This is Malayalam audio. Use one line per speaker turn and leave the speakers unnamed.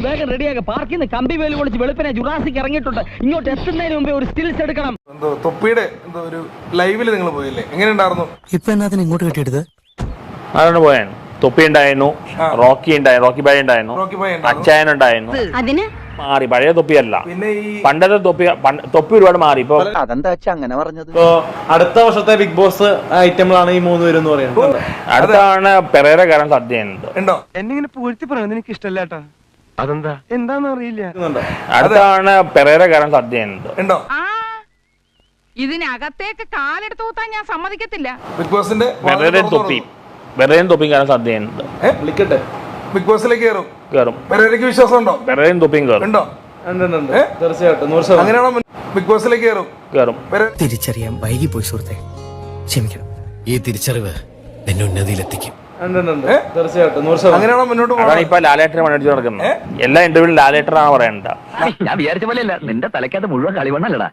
വേഗം റെഡിയാക. പാർക്കിൽ നിന്ന് കമ്പി വേല് പൊളിച്ച് വെളുപ്പിനെ ജുറാസിക്ക് ഇറങ്ങിയിട്ടുണ്ട്. ഇങ്ങോട്ട് എത്തുന്നതിന് മുമ്പേ ഒരു സ്റ്റിൽസ് എടുക്കണം.
എന്തോ തൊപ്പിയുടെ എന്തോ ഒരു ലൈവില് നിങ്ങൾ പോയില്ലേ, എങ്ങനെ ഉണ്ടായിരുന്നു?
ഇപ്പൊ എന്നാത്തിന് ഇങ്ങോട്ട് കെട്ടിയെടുത്ത്
അതാണ് പോയാൻ. തൊപ്പി ഉണ്ടായിരുന്നു, റോക്കി ഉണ്ടായിരുന്നു, റോക്കി ബായ് ഉണ്ടായിരുന്നു, അച്ചായൻ ഉണ്ടായിരുന്നു. മാറി, പഴയ തൊപ്പിയല്ല.
പിന്നെ ഈ
പണ്ടത്തെ തൊപ്പി ഒരുപാട് മാറി. ഇപ്പൊ
അതെന്താ വെച്ചാ അങ്ങനെ പറഞ്ഞത്?
ഇപ്പൊ അടുത്ത വർഷത്തെ ബിഗ് ബോസ് ഐറ്റങ്ങളാണ് ഈ 3 പേരും എന്ന് പറയുന്നത്.
അടുത്താണ് പെരേര കയറാൻ സാധ്യതയുണ്ട്.
ഉണ്ടോ?
എന്നിങ്ങനെ പൂഴ്ത്തി പറയുന്നത് എനിക്ക് ഇഷ്ടമല്ലാട്ടാ. അതെന്താ എന്താന്ന് അറിയില്ല.
അടുത്താണ് പെരേര കയറാൻ സാധ്യതയുണ്ട്.
ഉണ്ടോ?
ഇതിനകത്തേക്ക് കാലെടുത്ത് കൂത്താൻ ഞാൻ സമ്മതിക്കത്തില്ല.
ബിഗ് ബോസിന്റെ
പെരേരയും തൊപ്പിയും കയറാൻ സാധ്യതയുണ്ട്.
വിളിക്കട്ടെ,
ബിഗ് ബോസിലേക്ക്
കയറും.
പെരേരയ്ക്ക് വിശ്വാസം ഉണ്ടോ?
പെരേരയും തൊപ്പിയും കയറും.
ഉണ്ടോ?
തീർച്ചയായിട്ടും 100%.
അങ്ങനെയാണോ ബിഗ് ബോസിലേക്ക്
കയറും.
തിരിച്ചറിയാൻ വൈകി പോയി സുഹൃത്തെ, ക്ഷമിക്കണം. ഈ തിരിച്ചറിവ് എന്നെ ഉന്നതിയിലെത്തിക്കും.
തീർച്ചയായിട്ടും 100%.
അങ്ങനെയാണോ മുന്നോട്ട്
അതാണ്
പോകുന്നത്?
ഇപ്പൊ ലാലേട്ടനെ മണിച്ചു നടക്കുന്നത്. എല്ലാ ഇന്റർവ്യൂവിലും ലാലേട്ടനാണ് പറയണ്ട.
ഞാൻ വിചാരിച്ച പോലെയല്ല, നിന്റെ തലക്കകത്ത് മുഴുവൻ കളിവണ്ണല്ലടാ.